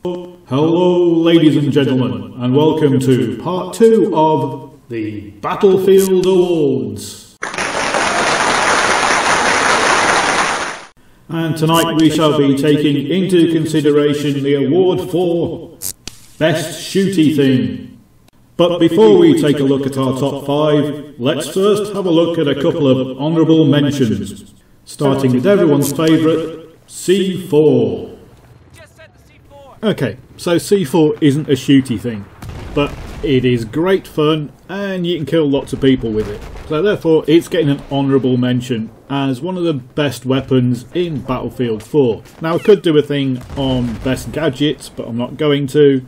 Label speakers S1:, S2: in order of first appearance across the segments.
S1: Hello ladies and gentlemen, and welcome to part 2 of the Battlefield Awards. And tonight we shall be taking into consideration the award for Best Shooty Thing. But before we take a look at our top 5, let's first have a look at a couple of honourable mentions, starting with everyone's favourite, C4. Okay, so C4 isn't a shooty thing, but it is great fun and you can kill lots of people with it. So therefore it's getting an honourable mention as one of the best weapons in Battlefield 4. Now I could do a thing on best gadgets, but I'm not going to.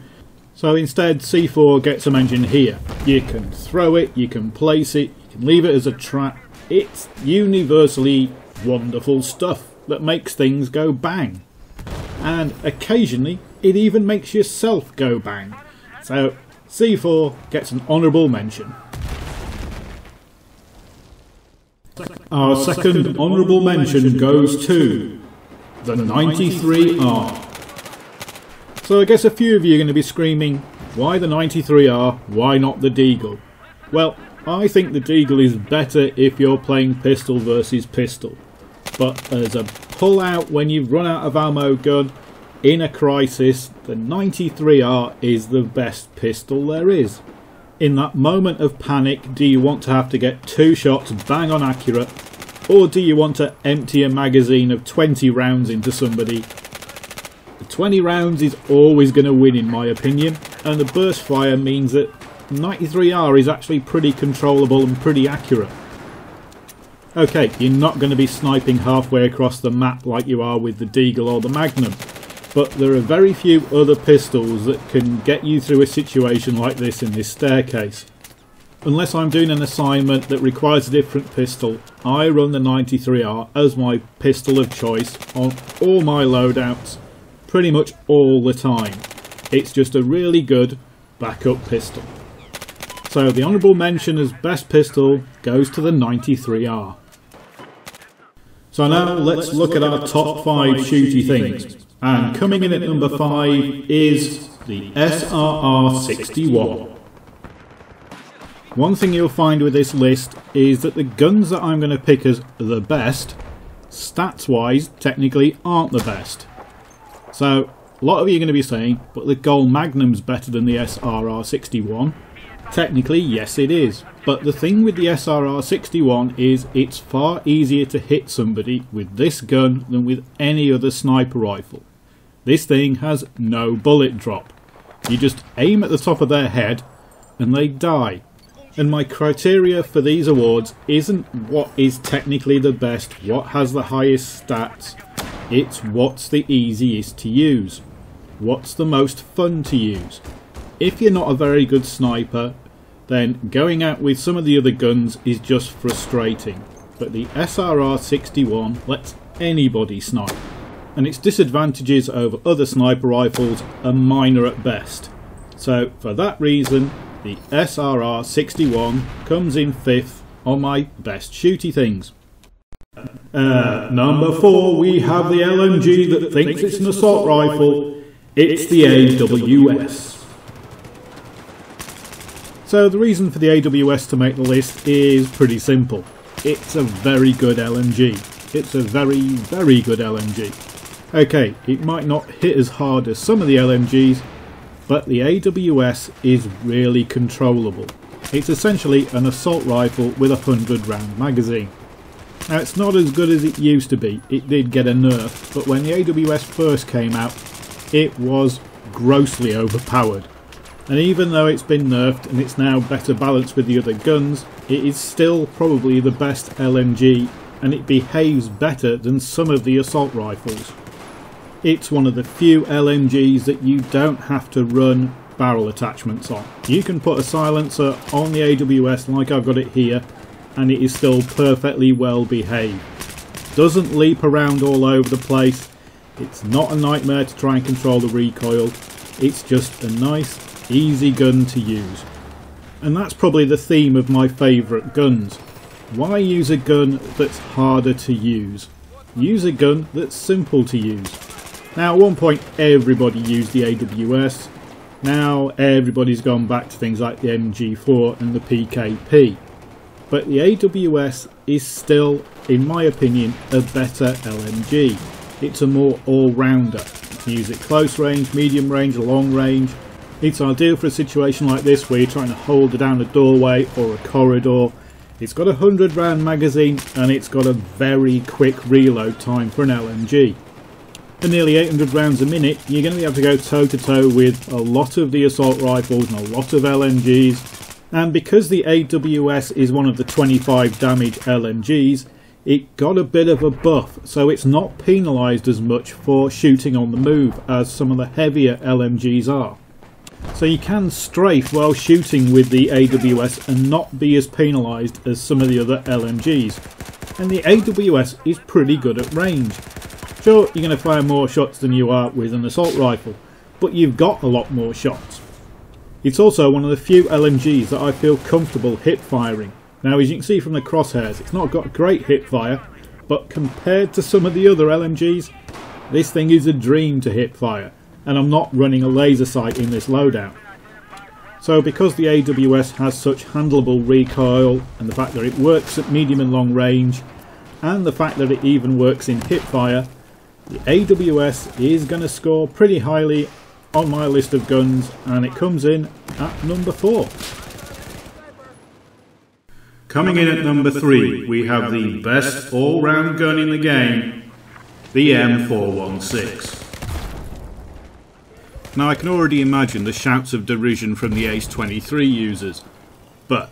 S1: So instead C4 gets a mention here. You can throw it, you can place it, you can leave it as a trap. It's universally wonderful stuff that makes things go bang. And occasionally it even makes yourself go bang. So C4 gets an honourable mention. Our second honourable mention goes to the 93R. So I guess a few of you are going to be screaming, why the 93R, why not the Deagle? Well, I think the Deagle is better if you're playing pistol versus pistol. But as a pull out when you've run out of ammo gun, in a crisis, the 93R is the best pistol there is. In that moment of panic, do you want to have to get 2 shots bang on accurate, or do you want to empty a magazine of 20 rounds into somebody? The 20 rounds is always going to win in my opinion, and the burst fire means that 93R is actually pretty controllable and pretty accurate. Okay, you're not going to be sniping halfway across the map like you are with the Deagle or the Magnum, but there are very few other pistols that can get you through a situation like this in this staircase. Unless I'm doing an assignment that requires a different pistol, I run the 93R as my pistol of choice on all my loadouts, pretty much all the time. It's just a really good backup pistol. So the honourable mention as best pistol goes to the 93R. So now let's look at our top 5 shooty things. And coming in at number 5 is the SRR-61. One thing you'll find with this list is that the guns that I'm going to pick as the best, stats wise, technically aren't the best. So a lot of you are going to be saying, but the Gold Magnum's better than the SRR-61. Technically, yes it is, but the thing with the SRR-61 is it's far easier to hit somebody with this gun than with any other sniper rifle. This thing has no bullet drop. You just aim at the top of their head and they die. And my criteria for these awards isn't what is technically the best, what has the highest stats, it's what's the easiest to use, what's the most fun to use. If you're not a very good sniper, then going out with some of the other guns is just frustrating. But the SRR-61 lets anybody snipe, and its disadvantages over other sniper rifles are minor at best. So for that reason, the SRR-61 comes in 5th on my best shooty things. Number 4, we have the LMG that thinks it's an assault rifle. It's the AWS. So the reason for the AWS to make the list is pretty simple. It's a very good LMG. It's a very, very good LMG. Okay, it might not hit as hard as some of the LMGs, but the AWS is really controllable. It's essentially an assault rifle with a 100 round magazine. Now it's not as good as it used to be, it did get a nerf, but when the AWS first came out, it was grossly overpowered. And even though it's been nerfed and it's now better balanced with the other guns, it is still probably the best LMG, and it behaves better than some of the assault rifles. It's one of the few LMGs that you don't have to run barrel attachments on. You can put a silencer on the AWS like I've got it here, and it is still perfectly well behaved. Doesn't leap around all over the place. It's not a nightmare to try and control the recoil. It's just a nice, easy gun to use. And that's probably the theme of my favourite guns. Why use a gun that's harder to use? Use a gun that's simple to use. Now at one point everybody used the AWS, now everybody's gone back to things like the MG4 and the PKP. But the AWS is still, in my opinion, a better LMG. It's a more all-rounder. You can use it close range, medium range, long range. It's ideal for a situation like this where you're trying to hold down a doorway or a corridor. It's got a 100 round magazine and it's got a very quick reload time for an LMG. At nearly 800 rounds a minute, you're going to be able to go toe to toe with a lot of the assault rifles and a lot of LMGs. And because the AWS is one of the 25 damage LMGs, it got a bit of a buff, so it's not penalised as much for shooting on the move as some of the heavier LMGs are. So you can strafe while shooting with the AWS and not be as penalised as some of the other LMGs. And the AWS is pretty good at range. Sure, you're going to fire more shots than you are with an assault rifle, but you've got a lot more shots. It's also one of the few LMGs that I feel comfortable hip firing. Now, as you can see from the crosshairs, it's not got great hip fire, but compared to some of the other LMGs, this thing is a dream to hip fire, and I'm not running a laser sight in this loadout. So because the AWS has such handleable recoil, and the fact that it works at medium and long range, and the fact that it even works in hip fire, the AWS is going to score pretty highly on my list of guns, and it comes in at number 4.
S2: Coming in at number 3, we have the best all-round gun in the game, the M416.
S1: Now I can already imagine the shouts of derision from the Ace-23 users, but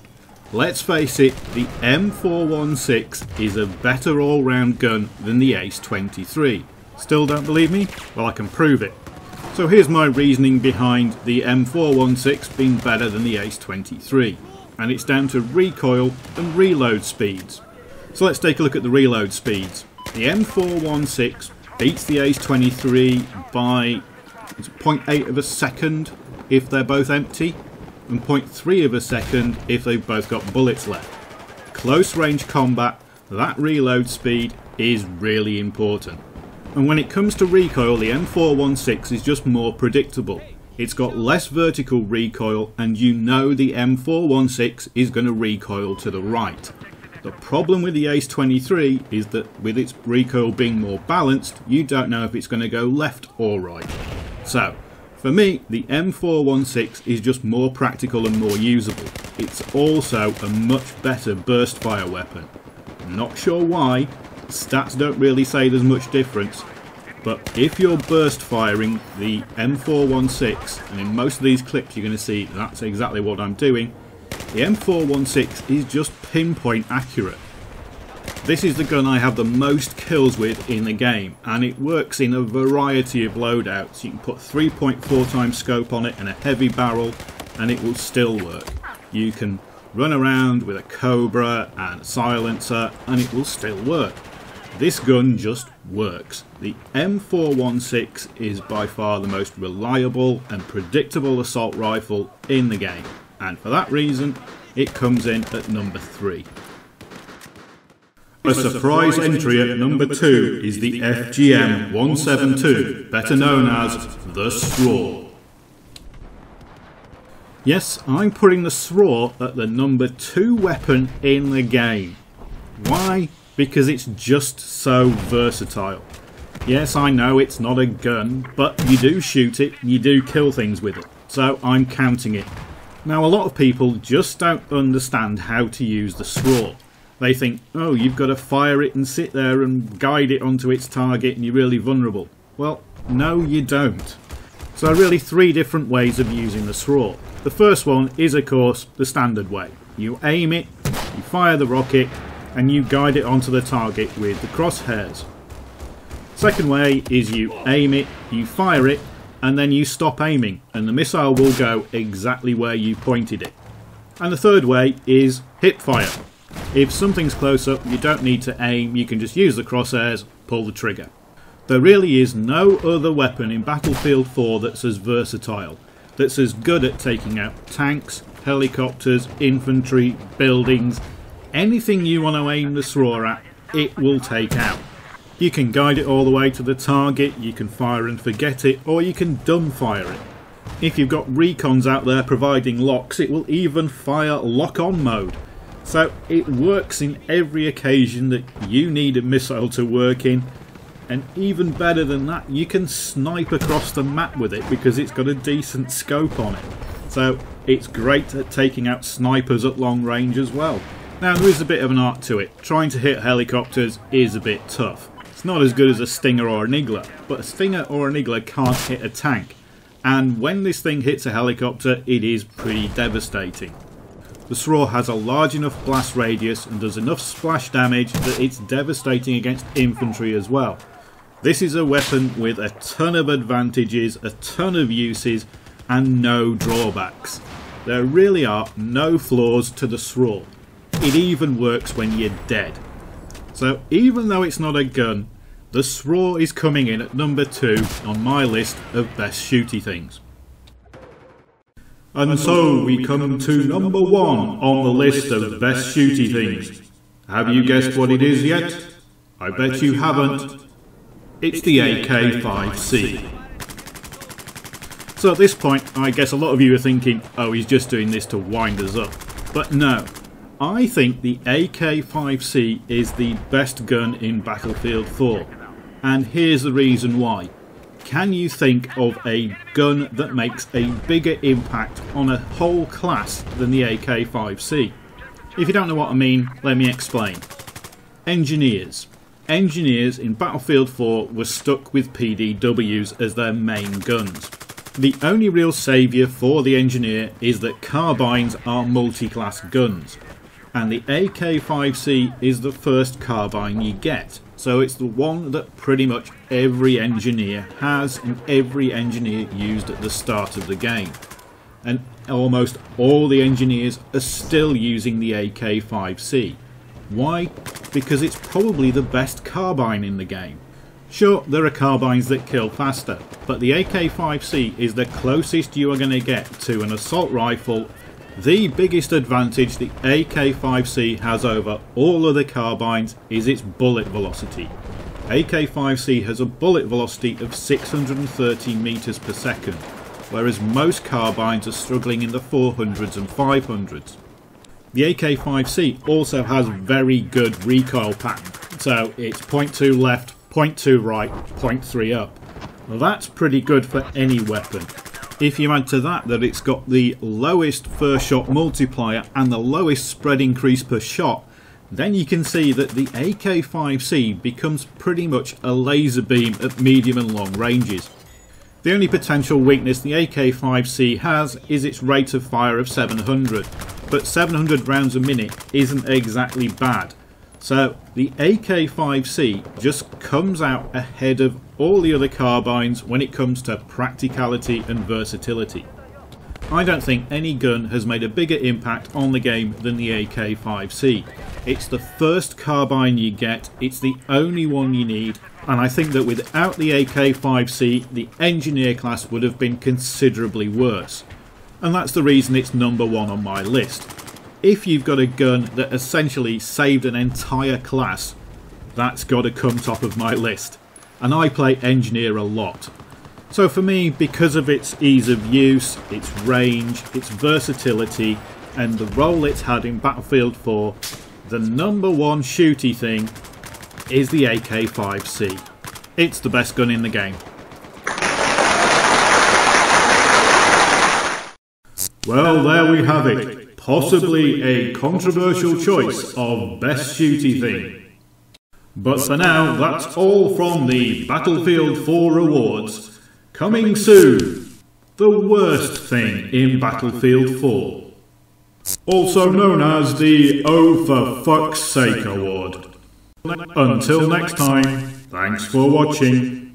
S1: let's face it, the M416 is a better all-round gun than the Ace-23. Still don't believe me? Well, I can prove it. So here's my reasoning behind the M416 being better than the Ace-23. And it's down to recoil and reload speeds. So let's take a look at the reload speeds. The M416 beats the Ace-23 by 0.8 of a second if they're both empty, and 0.3 of a second if they've both got bullets left. Close range combat, that reload speed is really important. And when it comes to recoil, the M416 is just more predictable. It's got less vertical recoil, and you know the M416 is going to recoil to the right. The problem with the Ace-23 is that with its recoil being more balanced, you don't know if it's going to go left or right. So, for me, the M416 is just more practical and more usable. It's also a much better burst fire weapon. I'm not sure why, stats don't really say there's much difference. But if you're burst firing the M416, and in most of these clips you're going to see that's exactly what I'm doing, the M416 is just pinpoint accurate. This is the gun I have the most kills with in the game, and it works in a variety of loadouts. You can put 3.4 times scope on it and a heavy barrel, and it will still work. You can run around with a Cobra and a silencer, and it will still work. This gun just works. The M416 is by far the most reliable and predictable assault rifle in the game, and for that reason it comes in at number 3.
S2: A surprise entry at number 2 is the FGM 172, better known as the Straw.
S1: Yes, I'm putting the Straw at the number 2 weapon in the game. Why? Because it's just so versatile. Yes, I know it's not a gun, but you do shoot it, you do kill things with it, so I'm counting it. Now, a lot of people just don't understand how to use the Straw. They think, oh, you've got to fire it and sit there and guide it onto its target and you're really vulnerable. Well, no you don't. So really 3 different ways of using the Straw. The first one is, of course, the standard way. You aim it, you fire the rocket, and you guide it onto the target with the crosshairs. Second way is you aim it, you fire it, and then you stop aiming, and the missile will go exactly where you pointed it. And the third way is hip fire. If something's close up, you don't need to aim, you can just use the crosshairs, pull the trigger. There really is no other weapon in Battlefield 4 that's as versatile, that's as good at taking out tanks, helicopters, infantry, buildings. Anything you want to aim the Straw at, it will take out.
S2: You can guide it all the way to the target, you can fire and forget it, or you can dumbfire it. If you've got recons out there providing locks, it will even fire lock-on mode. So it works in every occasion that you need a missile to work in. And even better than that, you can snipe across the map with it because it's got a decent scope on it. So it's great at taking out snipers at long range as well. Now there is a bit of an art to it. Trying to hit helicopters is a bit tough. It's not as good as a Stinger or an Igla, but a Stinger or an Igla can't hit a tank. And when this thing hits a helicopter, it is pretty devastating. The SRAW has a large enough blast radius and does enough splash damage that it's devastating against infantry as well. This is a weapon with a ton of advantages, a ton of uses, and no drawbacks. There really are no flaws to the SRAW. It even works when you're dead. So even though it's not a gun, the SRAW is coming in at number 2 on my list of best shooty things. And so we come to number 1 on the list of best shooty things. Have you guessed what it is yet? I bet you haven't. It's the AK-5C. So at this point, I guess a lot of you are thinking, oh, he's just doing this to wind us up. But no, I think the AK-5C is the best gun in Battlefield 4. And here's the reason why. Can you think of a gun that makes a bigger impact on a whole class than the AK-5C? If you don't know what I mean, let me explain. Engineers. Engineers in Battlefield 4 were stuck with PDWs as their main guns. The only real saviour for the engineer is that carbines are multi-class guns. And the AK-5C is the first carbine you get. So it's the one that pretty much every engineer has and every engineer used at the start of the game. And almost all the engineers are still using the AK-5C. Why? Because it's probably the best carbine in the game. Sure, there are carbines that kill faster, but the AK-5C is the closest you are going to get to an assault rifle. The biggest advantage the AK-5C has over all other carbines is its bullet velocity. AK-5C has a bullet velocity of 630 meters per second, whereas most carbines are struggling in the 400s and 500s. The AK-5C also has very good recoil pattern, so it's 0.2 left, 0.2 right, 0.3 up. Well, that's pretty good for any weapon. If you add to that it's got the lowest first shot multiplier and the lowest spread increase per shot, then you can see that the AK-5C becomes pretty much a laser beam at medium and long ranges. The only potential weakness the AK-5C has is its rate of fire of 700, but 700 rounds a minute isn't exactly bad. So the AK-5C just comes out ahead of all the other carbines when it comes to practicality and versatility. I don't think any gun has made a bigger impact on the game than the AK-5C. It's the first carbine you get, it's the only one you need, and I think that without the AK-5C, the engineer class would have been considerably worse. And that's the reason it's number 1 on my list. If you've got a gun that essentially saved an entire class, that's got to come top of my list. And I play engineer a lot. So for me, because of its ease of use, its range, its versatility, and the role it's had in Battlefield 4, the number 1 shooty thing is the AK-5C. It's the best gun in the game. Well, there we have it. Possibly a controversial choice of best shooty thing. But for now, that's all from the Battlefield 4 awards. Coming soon, the worst thing in Battlefield 4. Also known as the Oh for Fuck's Sake Award. Until next time, thanks for watching.